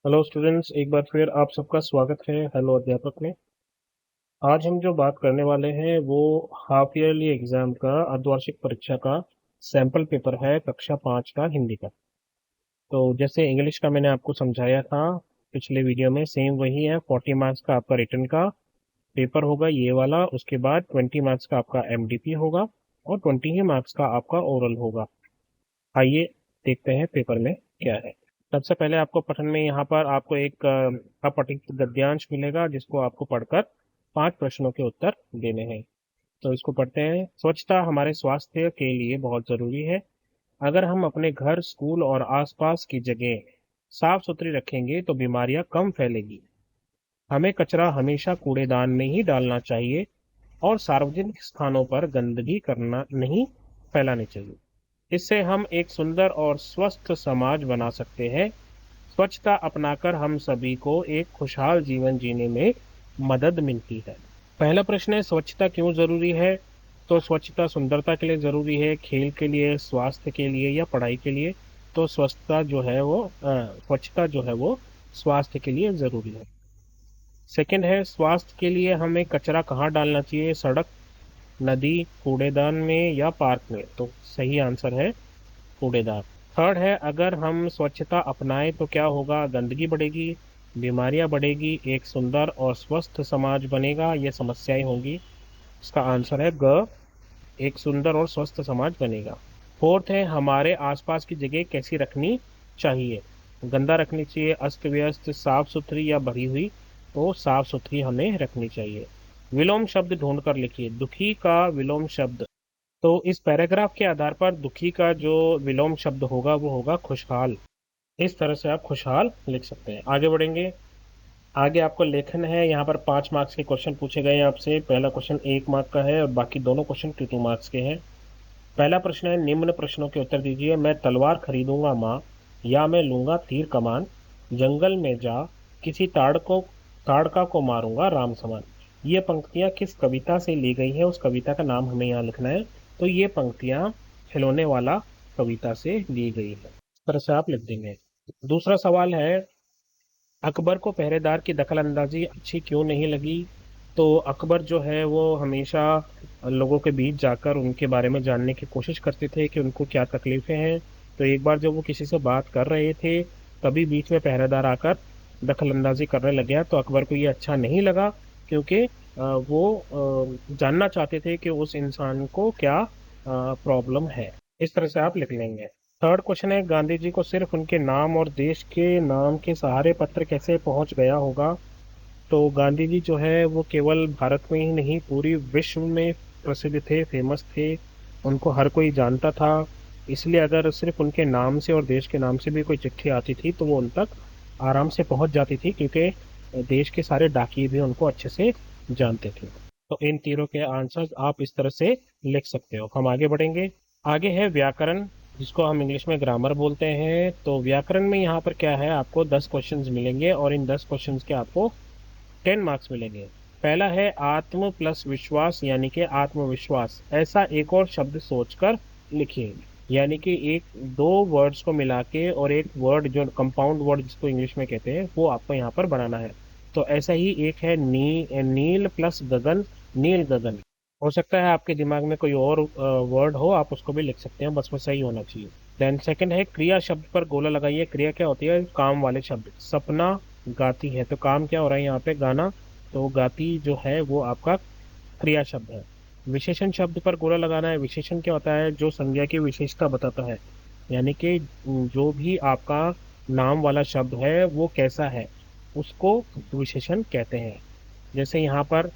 Hello students, एक बार फिर आप सबका स्वागत है। हेलो अध्यापक में। आज हम जो बात करने वाले हैं वो हाफ ईयरली एग्जाम का अर्धवार्षिक परीक्षा का सैंपल पेपर है, कक्षा 5 का हिंदी का। तो जैसे इंग्लिश का मैंने आपको समझाया था पिछले वीडियो में, सेम वही है। 40 मार्क्स का आपका रिटन का पेपर होगा ये वाला। उसके बाद 20 मार्क्स का आपका एमडीपी होगा और 20 ही मार्क्स का आपका ओरल होगा। आइए देखते हैं पेपर में क्या है। सबसे पहले आपको पठन में यहाँ पर आपको एक अपठित गद्यांश मिलेगा, जिसको आपको पढ़कर 5 प्रश्नों के उत्तर देने हैं। तो इसको पढ़ते हैं। स्वच्छता हमारे स्वास्थ्य के लिए बहुत जरूरी है। अगर हम अपने घर, स्कूल और आसपास की जगह साफ सुथरी रखेंगे तो बीमारियां कम फैलेगी। हमें कचरा हमेशा कूड़ेदान में ही डालना चाहिए और सार्वजनिक स्थानों पर गंदगी करना नहीं फैलानी चाहिए। इससे हम एक सुंदर और स्वस्थ समाज बना सकते हैं। स्वच्छता अपनाकर हम सभी को एक खुशहाल जीवन जीने में मदद मिलती है। पहला प्रश्न है, स्वच्छता क्यों जरूरी है? तो स्वच्छता सुंदरता के लिए जरूरी है, खेल के लिए, स्वास्थ्य के लिए या पढ़ाई के लिए? तो स्वच्छता जो है वो स्वास्थ्य के लिए जरूरी है। सेकंड है, स्वास्थ्य के लिए हमें कचरा कहाँ डालना चाहिए? सड़क, नदी, कूड़ेदान में या पार्क में? तो सही आंसर है कूड़ेदान। थर्ड है, अगर हम स्वच्छता अपनाएं तो क्या होगा? गंदगी बढ़ेगी, बीमारियां बढ़ेगी, एक सुंदर और स्वस्थ समाज बनेगा, ये समस्याएं होंगी। इसका आंसर है ग, एक सुंदर और स्वस्थ समाज बनेगा। फोर्थ है, हमारे आसपास की जगह कैसी रखनी चाहिए? गंदा रखनी चाहिए, अस्त व्यस्त, साफ सुथरी या भरी हुई? तो साफ सुथरी हमें रखनी चाहिए। विलोम शब्द ढूंढ कर लिखिए। दुखी का विलोम शब्द, तो इस पैराग्राफ के आधार पर दुखी का जो विलोम शब्द होगा वो होगा खुशहाल। इस तरह से आप खुशहाल लिख सकते हैं। आगे बढ़ेंगे। आगे आपको लेखन है। यहाँ पर 5 मार्क्स के क्वेश्चन पूछे गए हैं आपसे। पहला क्वेश्चन 1 मार्क का है और बाकी दोनों क्वेश्चन 2 मार्क्स के हैं। पहला प्रश्न है, निम्न प्रश्नों के उत्तर दीजिए। मैं तलवार खरीदूंगा माँ, या मैं लूंगा तीर कमान, जंगल में जा किसी ताड़का को मारूंगा राम समान। ये पंक्तियां किस कविता से ली गई है? उस कविता का नाम हमें यहाँ लिखना है। तो ये पंक्तियां खिलौने वाला कविता से ली गई है। इस तरह से आप लिख देंगे। दूसरा सवाल है, अकबर को पहरेदार की दखल अंदाजी अच्छी क्यों नहीं लगी? तो अकबर जो है वो हमेशा लोगों के बीच जाकर उनके बारे में जानने की कोशिश करते थे कि उनको क्या तकलीफें हैं। तो एक बार जब वो किसी से बात कर रहे थे, तभी बीच में पहरेदार आकर दखल अंदाजी करने लग गया। तो अकबर को ये अच्छा नहीं लगा, क्योंकि वो जानना चाहते थे कि उस इंसान को क्या प्रॉब्लम है। इस तरह से आप लिख लेंगे। थर्ड क्वेश्चन है, गांधी जी को सिर्फ उनके नाम और देश के नाम के सहारे पत्र कैसे पहुंच गया होगा? तो गांधी जी जो है वो केवल भारत में ही नहीं, पूरी विश्व में प्रसिद्ध थे, फेमस थे। उनको हर कोई जानता था। इसलिए अगर सिर्फ उनके नाम से और देश के नाम से भी कोई चिट्ठी आती थी तो वो उन तक आराम से पहुंच जाती थी, क्योंकि देश के सारे डाकिये भी उनको अच्छे से जानते थे। तो इन तीनों के आंसर्स आप इस तरह से लिख सकते हो। हम आगे बढ़ेंगे। आगे है व्याकरण, जिसको हम इंग्लिश में ग्रामर बोलते हैं। तो व्याकरण में यहाँ पर क्या है, आपको 10 क्वेश्चंस मिलेंगे और इन 10 क्वेश्चंस के आपको 10 मार्क्स मिलेंगे। पहला है, आत्म प्लस विश्वास यानी कि आत्मविश्वास, ऐसा एक और शब्द सोचकर लिखिए। यानी कि एक दो वर्ड्स को मिला के और एक वर्ड जो कंपाउंड वर्ड जिसको इंग्लिश में कहते हैं वो आपको यहाँ पर बनाना है। तो ऐसा ही एक है, नील प्लस गगन, नील गगन। हो सकता है आपके दिमाग में कोई और वर्ड हो, आप उसको भी लिख सकते हैं, बस वो सही होना चाहिए। देन सेकंड है, क्रिया शब्द पर गोला लगाइए। क्रिया क्या होती है? काम वाले शब्द। सपना गाती है, तो काम क्या हो रहा है यहाँ पे? गाना। तो गाती जो है वो आपका क्रिया शब्द है। विशेषण शब्द पर गोला लगाना है। विशेषण क्या होता है? जो संज्ञा की विशेषता बताता है। यानी कि जो भी आपका नाम वाला शब्द है वो कैसा है, उसको विशेषण कहते हैं। जैसे यहाँ पर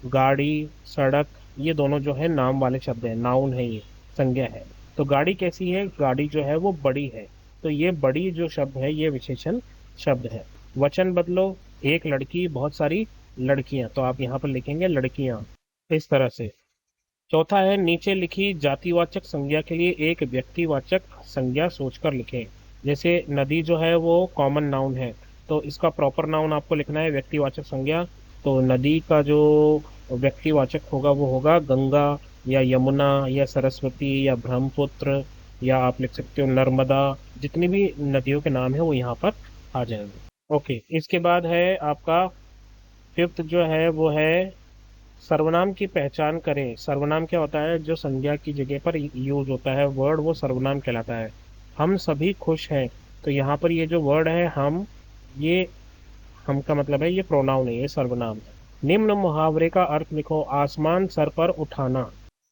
गाड़ी, सड़क, ये दोनों जो है नाम वाले शब्द है, नाउन है, ये संज्ञा है। तो गाड़ी कैसी है? गाड़ी जो है वो बड़ी है। तो ये बड़ी जो शब्द है ये विशेषण शब्द है। वचन बदलो। एक लड़की, बहुत सारी लड़कियां, तो आप यहाँ पर लिखेंगे लड़कियां, इस तरह से। चौथा है, नीचे लिखी जातिवाचक संज्ञा के लिए एक व्यक्तिवाचक संज्ञा सोचकर लिखें। जैसे नदी जो है वो कॉमन नाउन है, तो इसका प्रॉपर नाउन आपको लिखना है, व्यक्तिवाचक संज्ञा। तो नदी का जो व्यक्तिवाचक होगा वो होगा गंगा या यमुना या सरस्वती या ब्रह्मपुत्र, या आप लिख सकते हो नर्मदा। जितनी भी नदियों के नाम है वो यहाँ पर आ जाएंगे। ओके, इसके बाद है आपका फिफ्थ जो है वो है सर्वनाम की पहचान करें। सर्वनाम क्या होता है? जो संज्ञा की जगह पर यूज होता है वर्ड, वो सर्वनाम कहलाता है। हम सभी खुश हैं, तो यहाँ पर ये जो वर्ड है हम, ये हम का मतलब है ये प्रोनाउन है, ये सर्वनाम है। निम्न मुहावरे का अर्थ लिखो। आसमान सर पर उठाना,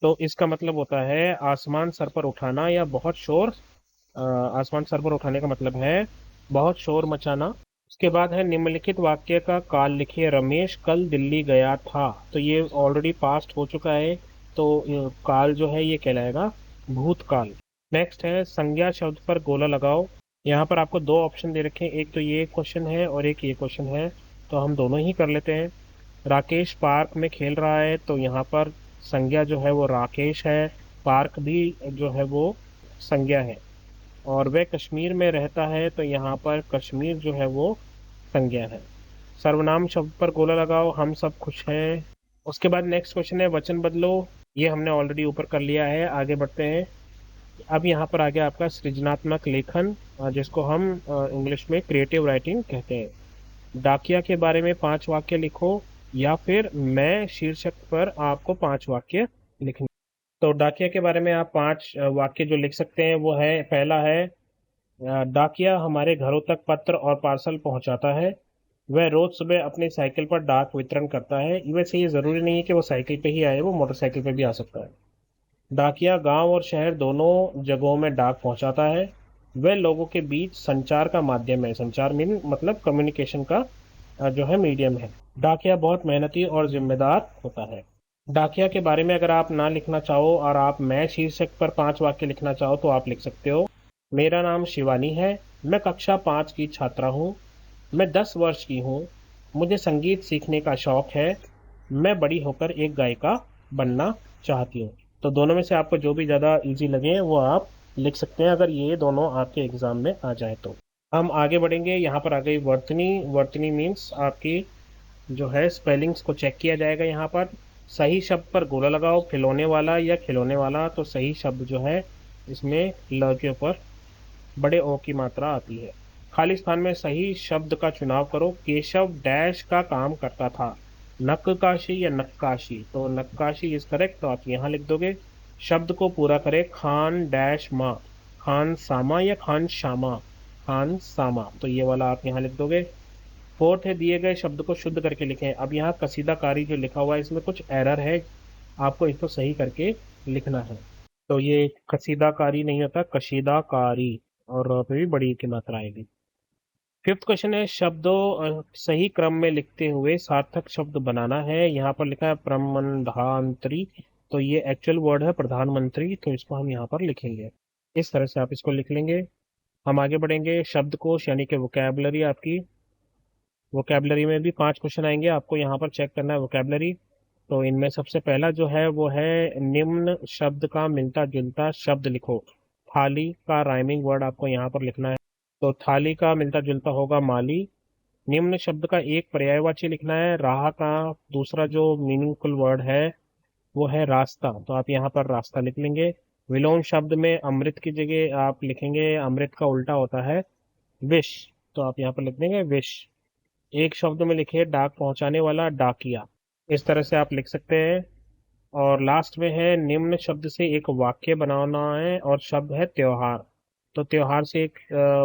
तो इसका मतलब होता है आसमान सर पर उठाना या बहुत शोर। आसमान सर पर उठाने का मतलब है बहुत शोर मचाना। उसके बाद है निम्नलिखित वाक्य का काल लिखिए। रमेश कल दिल्ली गया था, तो ये ऑलरेडी पास्ट हो चुका है, तो काल जो है ये कहलाएगा भूतकाल। नेक्स्ट है संज्ञा शब्द पर गोला लगाओ। यहाँ पर आपको दो ऑप्शन दे रखे हैं, एक तो ये क्वेश्चन है और एक ये क्वेश्चन है, तो हम दोनों ही कर लेते हैं। राकेश पार्क में खेल रहा है, तो यहाँ पर संज्ञा जो है वो राकेश है, पार्क भी जो है वो संज्ञा है। और वह कश्मीर में रहता है, तो यहाँ पर कश्मीर जो है वो संज्ञा है। सर्वनाम शब्द पर गोला लगाओ। हम सब खुश हैं। उसके बाद नेक्स्ट क्वेश्चन है वचन बदलो। ये हमने ऑलरेडी ऊपर कर लिया है, आगे बढ़ते हैं। अब यहाँ पर आ गया आपका सृजनात्मक लेखन, जिसको हम इंग्लिश में क्रिएटिव राइटिंग कहते हैं। डाकिया के बारे में 5 वाक्य लिखो, या फिर मैं शीर्षक पर आपको 5 वाक्य लिखने। तो डाकिया के बारे में आप 5 वाक्य जो लिख सकते हैं वो है, पहला है डाकिया हमारे घरों तक पत्र और पार्सल पहुंचाता है। वह रोज सुबह अपनी साइकिल पर डाक वितरण करता है। वैसे ये जरूरी नहीं है कि वो साइकिल पे ही आए, वो मोटरसाइकिल पे भी आ सकता है। डाकिया गांव और शहर दोनों जगहों में डाक पहुंचाता है। वह लोगों के बीच संचार का माध्यम है। संचार मीन मतलब कम्युनिकेशन का जो है मीडियम है। डाकिया बहुत मेहनती और जिम्मेदार होता है। डाकिया के बारे में अगर आप ना लिखना चाहो और आप मैं शीर्षक पर 5 वाक्य लिखना चाहो तो आप लिख सकते हो। मेरा नाम शिवानी है। मैं कक्षा 5 की छात्रा हूँ। मैं 10 वर्ष की हूँ। मुझे संगीत सीखने का शौक है। मैं बड़ी होकर एक गायिका बनना चाहती हूँ। तो दोनों में से आपको जो भी ज़्यादा इजी लगे वो आप लिख सकते हैं, अगर ये दोनों आपके एग्जाम में आ जाए तो। हम आगे बढ़ेंगे। यहाँ पर आ गई वर्तनी। वर्तनी मीन्स आपकी जो है स्पेलिंग्स को चेक किया जाएगा। यहाँ पर सही शब्द पर गोला लगाओ। खिलौने वाला या खिलौने वाला, तो सही शब्द जो है इसमें ल के ऊपर बड़े ओ की मात्रा आती है। खाली स्थान में सही शब्द का चुनाव करो। केशव डैश का काम करता था। नक्काशी या नक्काशी, तो नक्काशी इज करेक्ट, तो आप यहाँ लिख दोगे। शब्द को पूरा करें। खान डैश माँ, खान सामा या खान शामा, खान सामा, तो ये वाला आप यहाँ लिख दोगे। फोर्थ है दिए गए शब्द को शुद्ध करके लिखें। अब यहाँ कसीदाकारी जो लिखा हुआ है इसमें कुछ एरर है, आपको इसको सही करके लिखना है। तो ये कसीदाकारी नहीं होता, कशीदाकारी, और पे भी बड़ी की मात्रा आएगी। फिफ्थ क्वेश्चन है शब्दों सही क्रम में लिखते हुए सार्थक शब्द बनाना है। यहाँ पर लिखा है प्रधानमंत्री, तो ये एक्चुअल वर्ड है प्रधानमंत्री, तो इसको हम यहाँ पर लिखेंगे। इस तरह से आप इसको लिख लेंगे। हम आगे बढ़ेंगे। शब्दकोश यानी कि वोकैबुलरी, आपकी वोकैबुलरी में भी 5 क्वेश्चन आएंगे, आपको यहाँ पर चेक करना है वोकैबुलरी। तो इनमें सबसे पहला जो है वो है निम्न शब्द का मिलता जुलता शब्द लिखो। थाली का राइमिंग वर्ड आपको यहाँ पर लिखना है। तो थाली का मिलता जुलता होगा माली। निम्न शब्द का एक पर्यायवाची लिखना है। राह का दूसरा जो मीनिंगफुल वर्ड है वो है रास्ता, तो आप यहाँ पर रास्ता लिख लेंगे। विलोम शब्द में अमृत की जगह आप लिखेंगे, अमृत का उल्टा होता है विष, तो आप यहाँ पर लिख देंगे विष। एक शब्द में लिखिए डाक पहुंचाने वाला, डाकिया। इस तरह से आप लिख सकते हैं। और लास्ट में है निम्न शब्द से एक वाक्य बनाना है, और शब्द है त्योहार। तो त्योहार से एक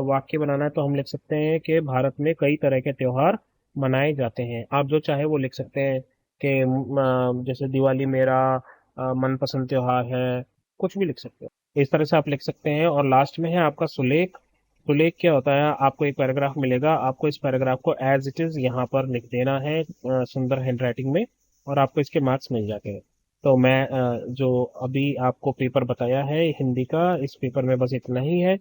वाक्य बनाना है, तो हम लिख सकते हैं कि भारत में कई तरह के त्योहार मनाए जाते हैं। आप जो चाहे वो लिख सकते हैं कि जैसे दिवाली मेरा मनपसंद त्योहार है, कुछ भी लिख सकते हो। इस तरह से आप लिख सकते हैं। और लास्ट में है आपका सुलेख। सुलेख क्या होता है? आपको एक पैराग्राफ मिलेगा, आपको इस पैराग्राफ को एज इट इज यहाँ पर लिख देना है सुंदर हैंडराइटिंग में, और आपको इसके मार्क्स मिल जाते हैं। तो मैं जो अभी आपको पेपर बताया है हिंदी का, इस पेपर में बस इतना ही है।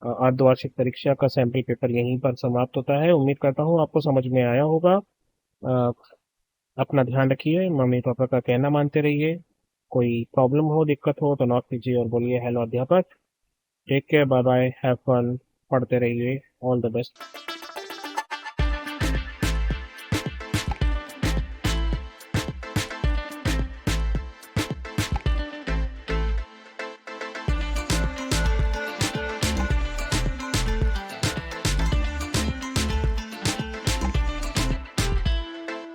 अर्धवार्षिक परीक्षा का सैंपल पेपर यहीं पर समाप्त होता है। उम्मीद करता हूँ आपको समझ में आया होगा। अ, अपना ध्यान रखिए, मम्मी पापा का कहना मानते रहिए। कोई प्रॉब्लम हो, दिक्कत हो तो नॉक कीजिए और बोलिए हेलो अध्यापक। Take care, bye bye, have fun, पढ़ते रहिए। All the best.